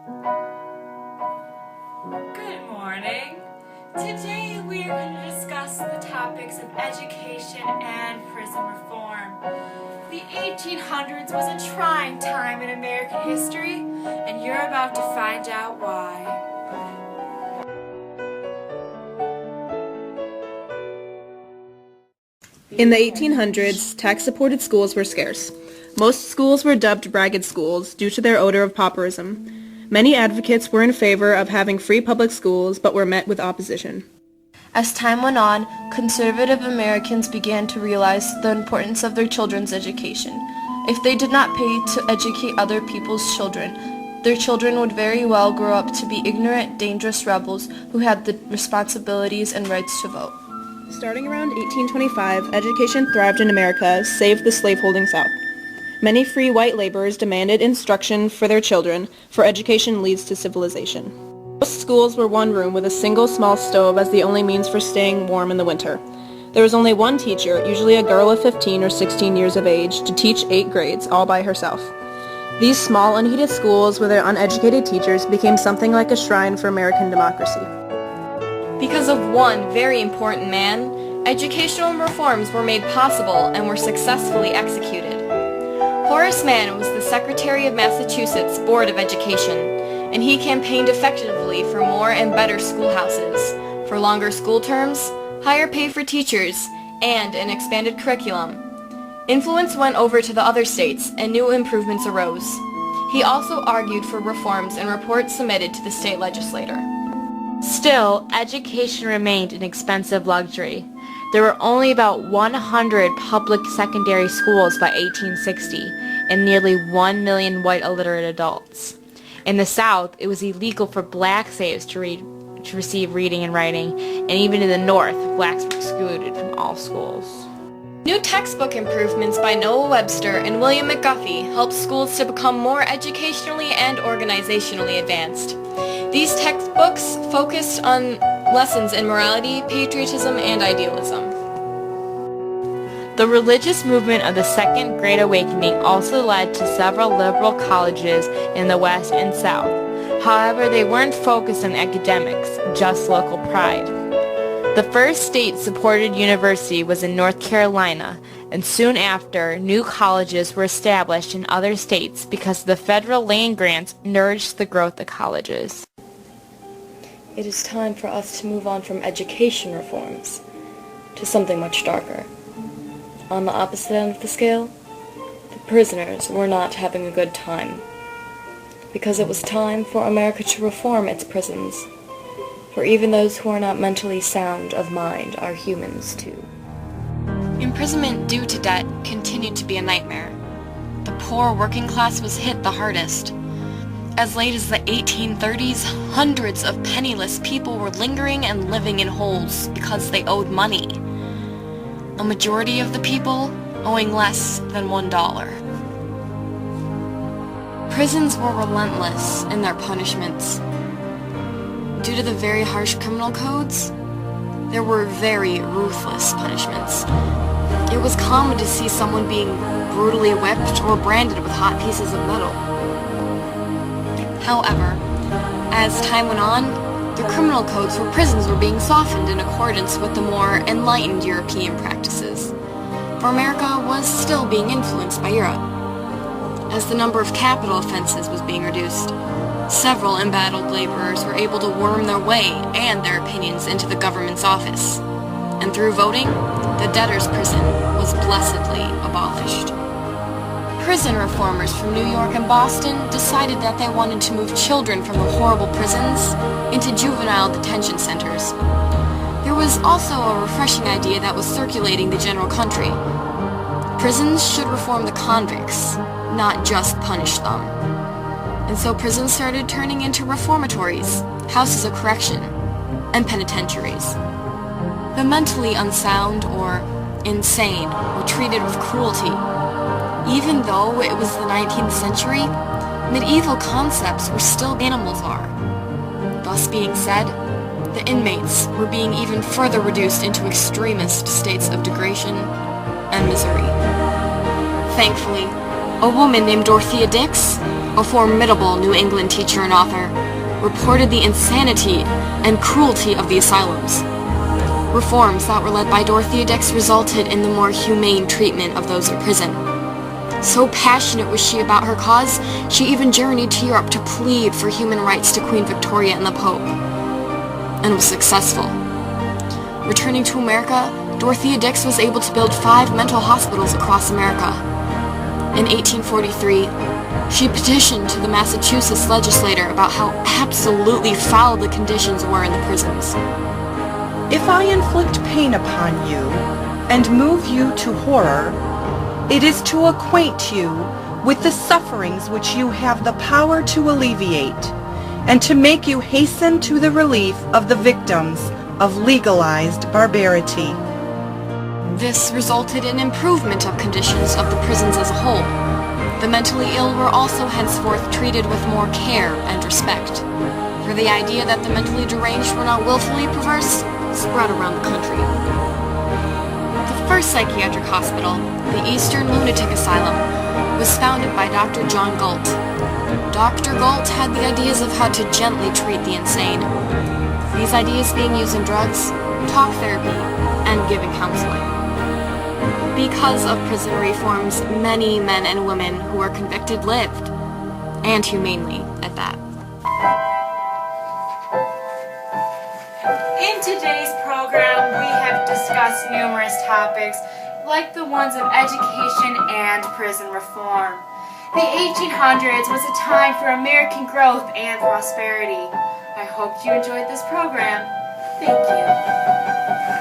Good morning. Today we are going to discuss the topics of education and prison reform. The 1800s was a trying time in American history, and you're about to find out why. In the 1800s, tax-supported schools were scarce. Most schools were dubbed ragged schools due to their odor of pauperism. Many advocates were in favor of having free public schools, but were met with opposition. As time went on, conservative Americans began to realize the importance of their children's education. If they did not pay to educate other people's children, their children would very well grow up to be ignorant, dangerous rebels who had the responsibilities and rights to vote. Starting around 1825, education thrived in America, save the slaveholding South. Many free white laborers demanded instruction for their children, for education leads to civilization. Most schools were one room with a single small stove as the only means for staying warm in the winter. There was only one teacher, usually a girl of 15 or 16 years of age, to teach 8 grades, all by herself. These small, unheated schools with their uneducated teachers became something like a shrine for American democracy. Because of one very important man, educational reforms were made possible and were successfully executed. Horace Mann was the Secretary of Massachusetts Board of Education, and he campaigned effectively for more and better schoolhouses, for longer school terms, higher pay for teachers, and an expanded curriculum. Influence went over to the other states, and new improvements arose. He also argued for reforms in reports submitted to the state legislature. Still, education remained an expensive luxury. There were only about 100 public secondary schools by 1860, and nearly 1 million white illiterate adults. In the South, it was illegal for black slaves to receive reading and writing, and even in the North, blacks were excluded from all schools. New textbook improvements by Noah Webster and William McGuffey helped schools to become more educationally and organizationally advanced. These textbooks focused on lessons in morality, patriotism, and idealism. The religious movement of the Second Great Awakening also led to several liberal colleges in the West and South. However, they weren't focused on academics, just local pride. The first state-supported university was in North Carolina, and soon after, new colleges were established in other states because the federal land grants nourished the growth of colleges. It is time for us to move on from education reforms to something much darker. On the opposite end of the scale, the prisoners were not having a good time, because it was time for America to reform its prisons, for even those who are not mentally sound of mind are humans too. Imprisonment due to debt continued to be a nightmare. The poor working class was hit the hardest. As late as the 1830s, hundreds of penniless people were lingering and living in holes because they owed money. A majority of the people owing less than $1. Prisons were relentless in their punishments. Due to the very harsh criminal codes, there were very ruthless punishments. It was common to see someone being brutally whipped or branded with hot pieces of metal. However, as time went on, the criminal codes for prisons were being softened in accordance with the more enlightened European practices, for America was still being influenced by Europe. As the number of capital offenses was being reduced, several embattled laborers were able to worm their way and their opinions into the government's office, and through voting, the debtor's prison was blessedly abolished. Prison reformers from New York and Boston decided that they wanted to move children from the horrible prisons into juvenile detention centers. There was also a refreshing idea that was circulating the general country. Prisons should reform the convicts, not just punish them. And so prisons started turning into reformatories, houses of correction, and penitentiaries. The mentally unsound or insane were treated with cruelty. Even though it was the 19th century, medieval concepts were still animals are. Thus being said, the inmates were being even further reduced into extremist states of degradation and misery. Thankfully, a woman named Dorothea Dix a formidable New England teacher and author, reported the insanity and cruelty of the asylums. Reforms that were led by Dorothea Dix resulted in the more humane treatment of those in prison. So passionate was she about her cause, she even journeyed to Europe to plead for human rights to Queen Victoria and the Pope, and was successful. Returning to America, Dorothea Dix was able to build 5 mental hospitals across America. In 1843, she petitioned to the Massachusetts legislature about how absolutely foul the conditions were in the prisons. If I inflict pain upon you and move you to horror, it is to acquaint you with the sufferings which you have the power to alleviate, and to make you hasten to the relief of the victims of legalized barbarity. This resulted in improvement of conditions of the prisons as a whole. The mentally ill were also henceforth treated with more care and respect, for the idea that the mentally deranged were not willfully perverse spread around the country. The first psychiatric hospital, the Eastern Lunatic Asylum, was founded by Dr. John Galt. Dr. Galt had the ideas of how to gently treat the insane. These ideas being used in drugs, talk therapy, and giving counseling. Because of prison reforms, many men and women who were convicted lived, and humanely at that. In today's program, we have discussed numerous topics, like the ones of education and prison reform. The 1800s was a time for American growth and prosperity. I hope you enjoyed this program. Thank you.